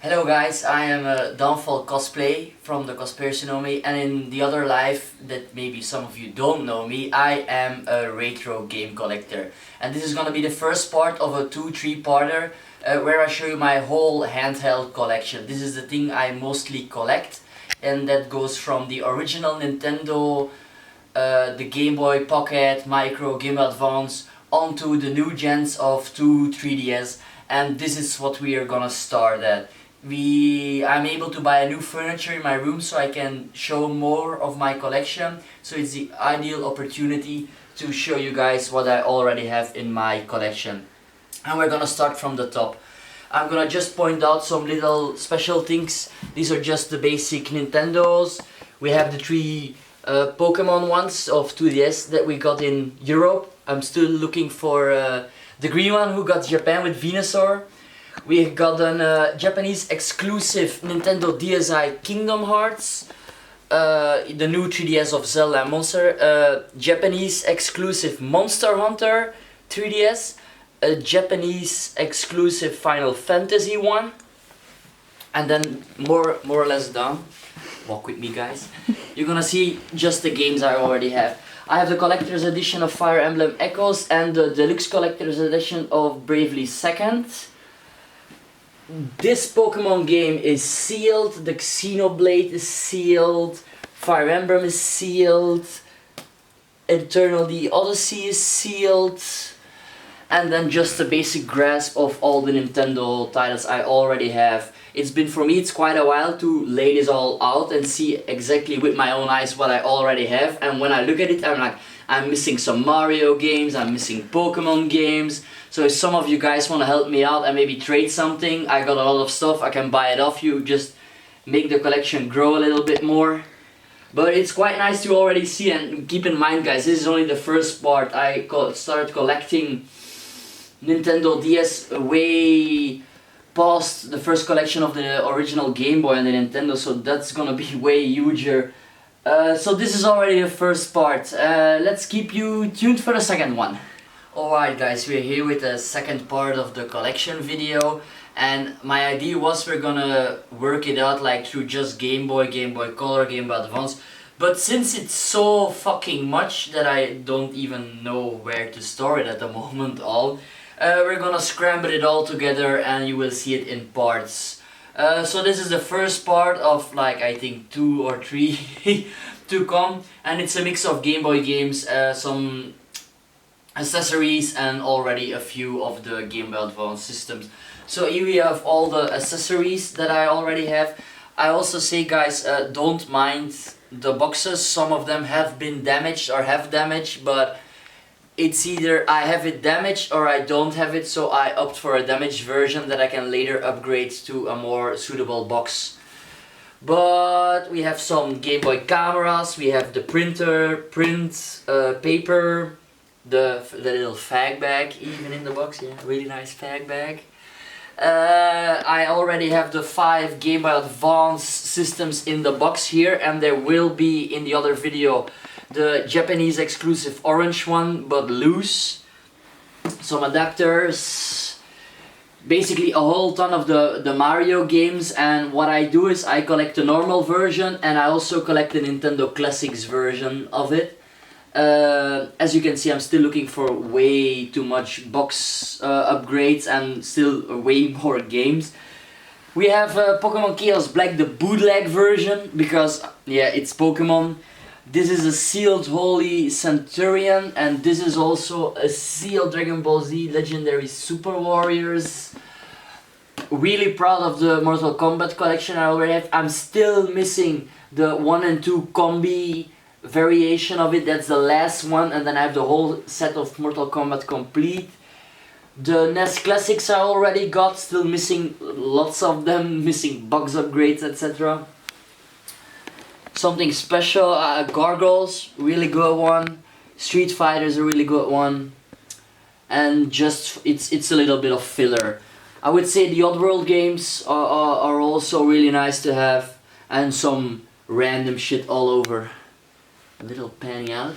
Hello guys, I am Downfall Cosplay from the Conspiracy Know Me, and in the other life that maybe some of you don't know me, I am a retro game collector. And this is gonna be the first part of a 2-3 parter where I show you my whole handheld collection. This is the thing I mostly collect, and that goes from the original Nintendo, the Game Boy Pocket, Micro, Game Boy Advance, onto the new gens of 2, 3DS, and this is what we are gonna start at. I'm able to buy a new furniture in my room so I can show more of my collection, so it's the ideal opportunity to show you guys what I already have in my collection. And we're gonna start from the top. I'm gonna just point out some little special things. These are just the basic Nintendos. We have the 3 Pokemon ones of 2DS that we got in Europe. I'm still looking for the green one who got Japan with Venusaur. We got a Japanese exclusive Nintendo DSi Kingdom Hearts, the new 3DS of Zelda and Monster, Japanese exclusive Monster Hunter 3DS, a Japanese exclusive Final Fantasy one, and then more or less down. Walk with me, guys. You're gonna see just the games I already have. I have the collector's edition of Fire Emblem Echoes and the deluxe collector's edition of Bravely Second. This Pokemon game is sealed, the Xenoblade is sealed, Fire Emblem is sealed, Eternal the Odyssey is sealed, and then just a basic grasp of all the Nintendo titles I already have. It's quite a while to lay this all out and see exactly with my own eyes what I already have, and when I look at it I'm like, I'm missing some Mario games, I'm missing Pokemon games. So if some of you guys want to help me out and maybe trade something, I got a lot of stuff, I can buy it off you, just make the collection grow a little bit more. But it's quite nice to already see, and keep in mind guys, this is only the first part. I started collecting Nintendo DS way past the first collection of the original Game Boy and the Nintendo, so that's gonna be way huger. So this is already the first part. Let's keep you tuned for the second one. Alright guys, we're here with the second part of the collection video, and my idea was we're gonna work it out like through just Game Boy, Game Boy Color, Game Boy Advance, but since it's so fucking much that I don't even know where to store it at the moment all, we're gonna scramble it all together and you will see it in parts. So this is the first part of like I think 2 or 3 to come, and it's a mix of Game Boy games, some accessories, and already a few of the Game Boy Advance systems. So here we have all the accessories that I already have. I also say guys, don't mind the boxes, some of them have been damaged or have damage, but it's either I have it damaged or I don't have it, so I opt for a damaged version that I can later upgrade to a more suitable box. But we have some Game Boy cameras, we have the paper, the little fag bag even in the box, yeah, really nice fag bag. I already have the 5 Game Boy Advance systems in the box here, and there will be in the other video the Japanese exclusive orange one, but loose. Some adapters, basically a whole ton of the Mario games, and what I do is I collect the normal version and I also collect the Nintendo Classics version of it. As you can see, I'm still looking for way too much box upgrades and still way more games. We have Pokemon Chaos Black, the bootleg version, because yeah, it's Pokemon. This is a sealed Holy Centurion, and this is also a sealed Dragon Ball Z Legendary Super Warriors. Really proud of the Mortal Kombat collection I already have. I'm still missing the 1 and 2 combi variation of it, that's the last one, and then I have the whole set of Mortal Kombat complete. The NES Classics I already got, still missing lots of them, missing box upgrades, etc. Something special, Gargoyles, really good one. Street Fighter is a really good one. And just, it's a little bit of filler. I would say the Oddworld games are also really nice to have, and some random shit all over. A little panning out.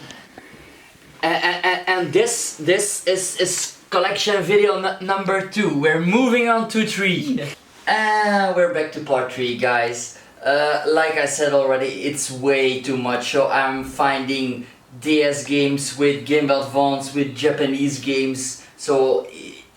And this is collection video number 2. We're moving on to 3. And we're back to part 3, guys. Like I said already, it's way too much, so I'm finding DS games with Game Boy Advance, with Japanese games, so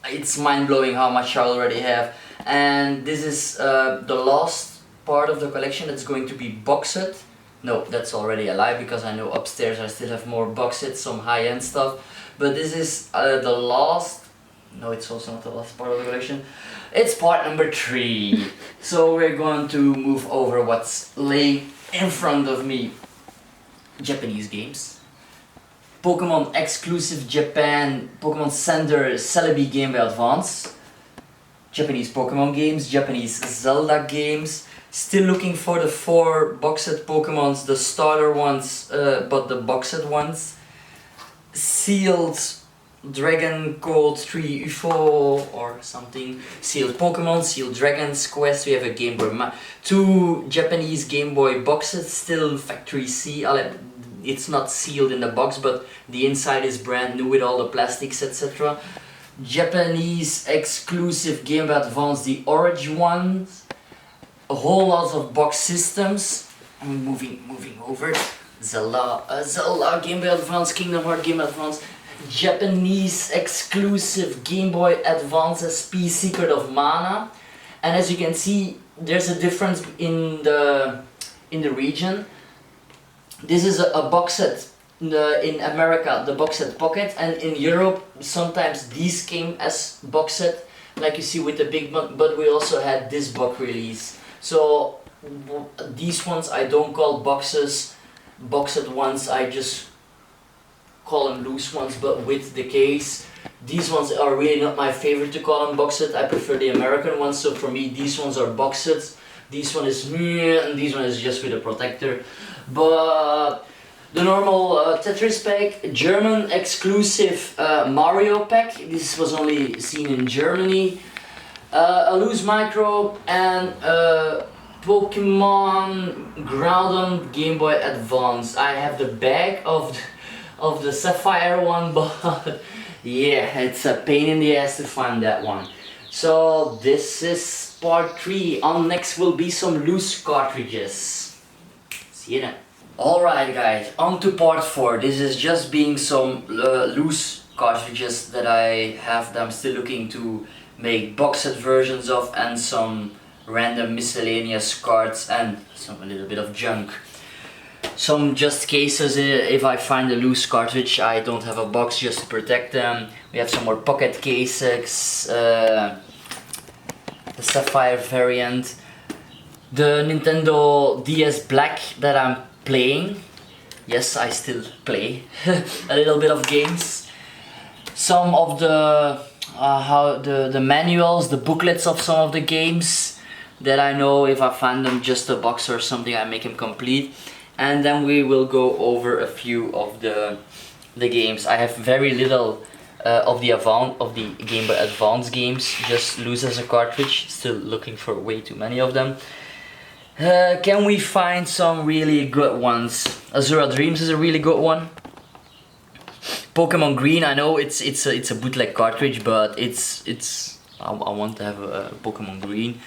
it's mind-blowing how much I already have. And this is the last part of the collection that's going to be box set. No, that's already a lie, because I know upstairs I still have more box sets, some high-end stuff. But this is the last... No, it's also not the last part of the collection. It's part number 3. So we're going to move over what's laying in front of me. Japanese games. Pokemon exclusive Japan, Pokemon Center Celebi Game Boy Advance. Japanese Pokemon games, Japanese Zelda games. Still looking for the 4 box set Pokemons, the starter ones, but the box set ones. Sealed Dragon Code 3 UFO or something. Sealed Pokemon, sealed Dragon's Quest. We have a Game Boy 2 Japanese Game Boy box sets, still factory seal. It's not sealed in the box, but the inside is brand new with all the plastics, etc. Japanese exclusive Game Boy Advance, the orange ones. A whole lot of box systems. I'm moving over. Zelda Game Boy Advance, Kingdom Hearts Game Boy Advance. Japanese exclusive Game Boy Advance SP Secret of Mana. And as you can see, there's a difference in the region. This is a box set in America, the box set Pocket, and in Europe sometimes these came as box set, like you see with the big box, but we also had this box release. So these ones I don't call boxes, box set ones, I just call them loose ones, but with the case. These ones are really not my favorite to call them box set. I prefer the American ones, so for me these ones are box sets. This one is and this one is just with a protector. But the normal Tetris pack, German exclusive Mario pack. This was only seen in Germany. A loose micro and Pokemon Groudon Game Boy Advance. I have the bag of the Sapphire one, but yeah, it's a pain in the ass to find that one. So this is part 3. On next will be some loose cartridges. See you then. Alright guys, on to part 4. This is just being some loose cartridges that I have that I'm still looking to make box set versions of, and some random miscellaneous cards and a little bit of junk. Some just cases, if I find a loose cartridge I don't have a box just to protect them. We have some more pocket cases, the Sapphire variant, the Nintendo DS Black that I'm playing. Yes, I still play a little bit of games. Some of the the manuals, the booklets of some of the games that I know if I find them just a box or something I make them complete. And then we will go over a few of the games. I have very little of the Game Boy Advance games, just loose as a cartridge. Still looking for way too many of them. Can we find some really good ones? Azura Dreams is a really good one. Pokemon Green, I know it's a bootleg cartridge, but I want to have a Pokemon Green.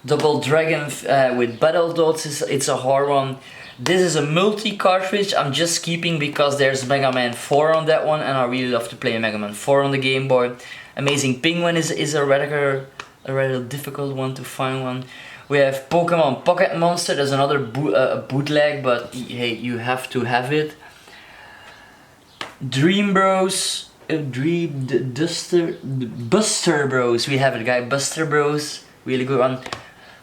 Double Dragon with Battletoads, it's a hard one. This is a multi cartridge I'm just keeping because there's Mega Man 4 on that one, and I really love to play Mega Man 4 on the Game Boy. Amazing Penguin is a rather difficult one to find one. We have Pokemon Pocket Monster, there's another bootleg, but hey, you have to have it. Dream Bros, Buster Bros, we have it guys, Buster Bros, really good one.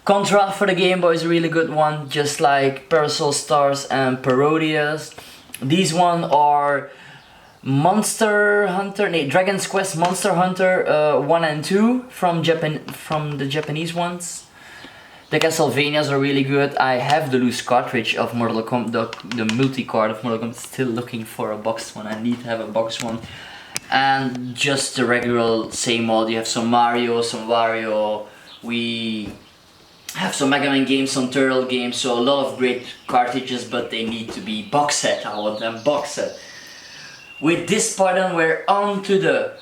Contra for the Game Boy is a really good one, just like Parasol Stars and Parodias. These one are Dragon's Quest Monster Hunter 1 and 2 from the Japanese ones. The Castlevanias are really good. I have the loose cartridge of Mortal Kombat, the multi-card of Mortal Kombat, still looking for a boxed one. I need to have a boxed one. And just the regular same old, you have some Mario, some Wario. We have some Mega Man games, some Turtle games, so a lot of great cartridges, but they need to be box set. I want them box set. With this part then we're on to the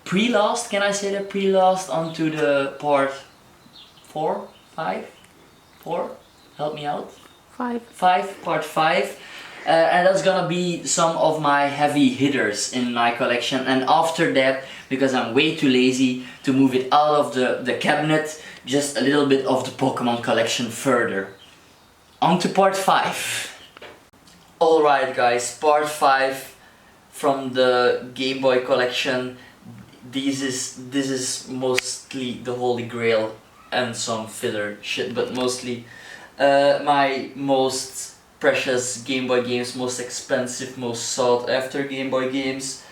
pre-last, can I say the pre-last, onto the part 4, 5, 4, help me out. 5. 5, part 5. And that's gonna be some of my heavy hitters in my collection, and after that, because I'm way too lazy to move it out of the cabinet, just a little bit of the Pokemon collection further. On to part 5. Alright guys, part 5 from the Game Boy collection. This is mostly the holy grail and some filler shit, but mostly my most precious Game Boy games, most expensive, most sought after Game Boy games.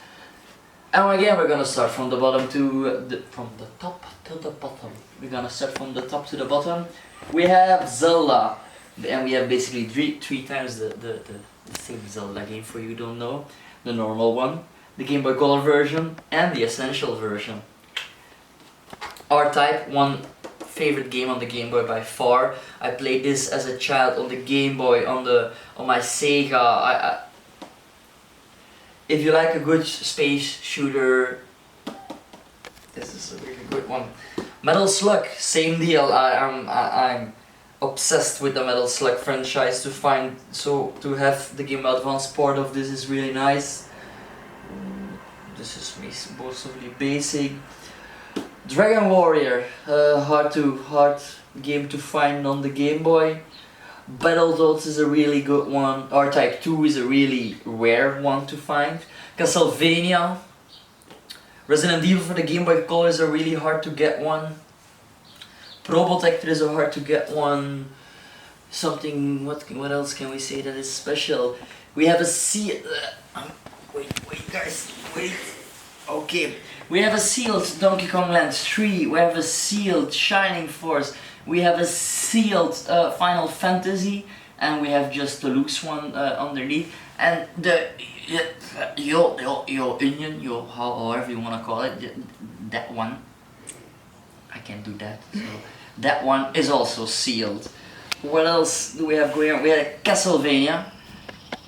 And again, we're gonna start from the bottom to from the top to the bottom. We're gonna start from the top to the bottom. We have Zelda, and we have basically three times the same Zelda game for you who don't know. The normal one, the Game Boy Color version, and the Essential version. R-Type, one favorite game on the Game Boy by far. I played this as a child on the Game Boy, on my Sega. If you like a good space shooter, this is a really good one. Metal Slug, same deal. I'm obsessed with the Metal Slug franchise. To have the Game Boy Advance part of this is really nice. This is mostly basic. Dragon Warrior, hard game to find on the Game Boy. Battletoads is a really good one. R-Type 2 is a really rare one to find. Castlevania. Resident Evil for the Game Boy Color is a really hard to get one. Probotector is a hard to get one. Something, what else can we say that is special? We have a wait guys, wait. Okay. We have a sealed Donkey Kong Land 3, we have a sealed Shining Force, we have a sealed Final Fantasy, and we have just the loose one underneath, and the however you wanna call it, that one, I can't do that, so that one is also sealed. What else do we have going on? We have Castlevania,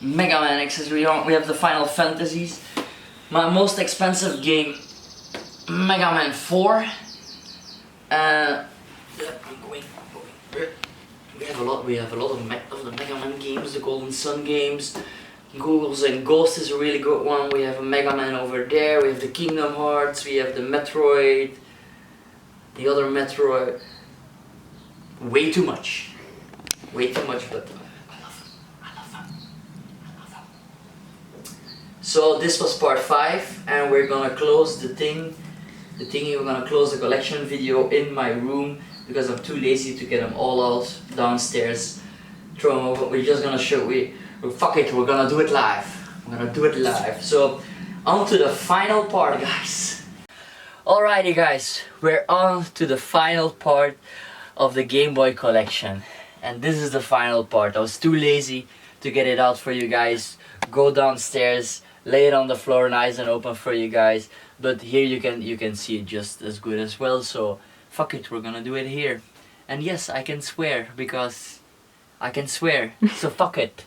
Mega Man accessory on, we have the Final Fantasies, my most expensive game, Mega Man 4. We have a lot of the Mega Man games, the Golden Sun games. Ghouls and Ghosts is a really good one. We have a Mega Man over there. We have the Kingdom Hearts. We have the Metroid. The other Metroid. Way too much, but I love them. So this was part 5, and we're gonna close the thingy. We're gonna close the collection video in my room because I'm too lazy to get them all out downstairs. Throw them over. We're just gonna show. Fuck it. We're gonna do it live. So on to the final part, guys. Alrighty, guys. We're on to the final part of the Game Boy collection, and this is the final part. I was too lazy to get it out for you guys. Go downstairs, lay it on the floor nice and open for you guys. But here you can see it just as good as well, so fuck it, we're gonna do it here. And yes, I can swear, because I can swear, so fuck it.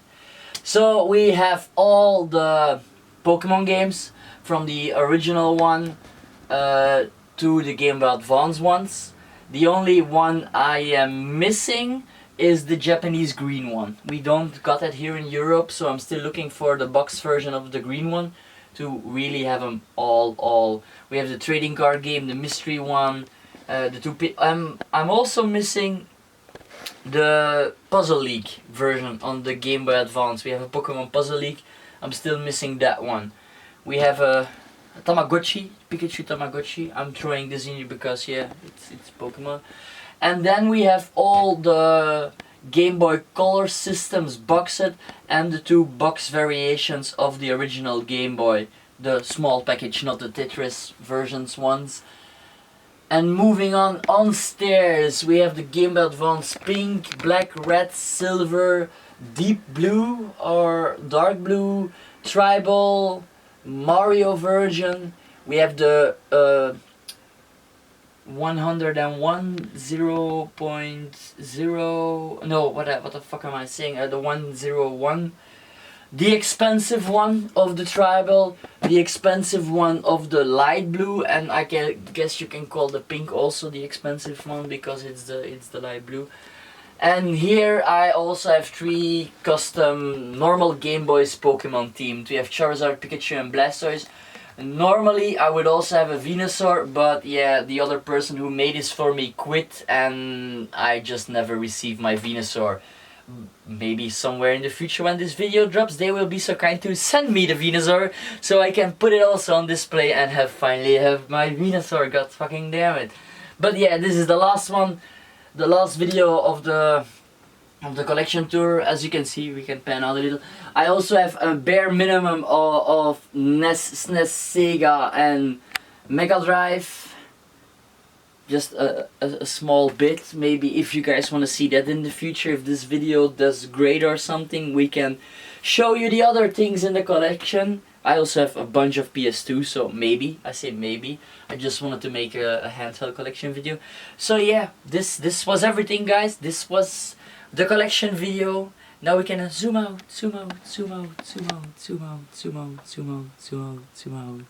So we have all the Pokemon games from the original one to the Game Boy Advance ones. The only one I am missing is the Japanese green one. We don't got that here in Europe, so I'm still looking for the box version of the green one to really have them all. We have the trading card game, the mystery one, I'm also missing the Puzzle League version on the Game Boy Advance. We have a Pokemon Puzzle League. I'm still missing that one. We have a Tamagotchi, Pikachu Tamagotchi. I'm throwing this in here because yeah, it's Pokemon. And then we have all the Game Boy Color systems box set and the 2 box variations of the original Game Boy. The small package, not the Tetris versions ones. And moving on stairs, we have the Game Boy Advance Pink, Black, Red, Silver, Deep Blue or Dark Blue, Tribal, Mario version. We have the 101 0.0, no, what the fuck am I saying? The 101 the expensive one of the tribal, the expensive one of the light blue, and I guess you can call the pink also the expensive one because it's the light blue. And here I also have 3 custom normal Game Boys Pokemon themed. We have Charizard, Pikachu and Blastoise. Normally I would also have a Venusaur, but yeah, the other person who made this for me quit and I just never received my Venusaur. Maybe somewhere in the future when this video drops they will be so kind to send me the Venusaur so I can put it also on display and finally have my Venusaur, god fucking damn it. But yeah, this is the last one, the last video of the collection tour. As you can see, we can pan out a little. I also have a bare minimum of NES, SNES, Sega and Mega Drive. Just a small bit. Maybe if you guys want to see that in the future, if this video does great or something, we can show you the other things in the collection. I also have a bunch of PS2, so maybe, I say maybe, I just wanted to make a handheld collection video. So yeah, this was everything guys, this was the collection video. Now we can zoom out, zoom out, zoom out, zoom out, zoom out, zoom out, zoom out, zoom out, zoom out.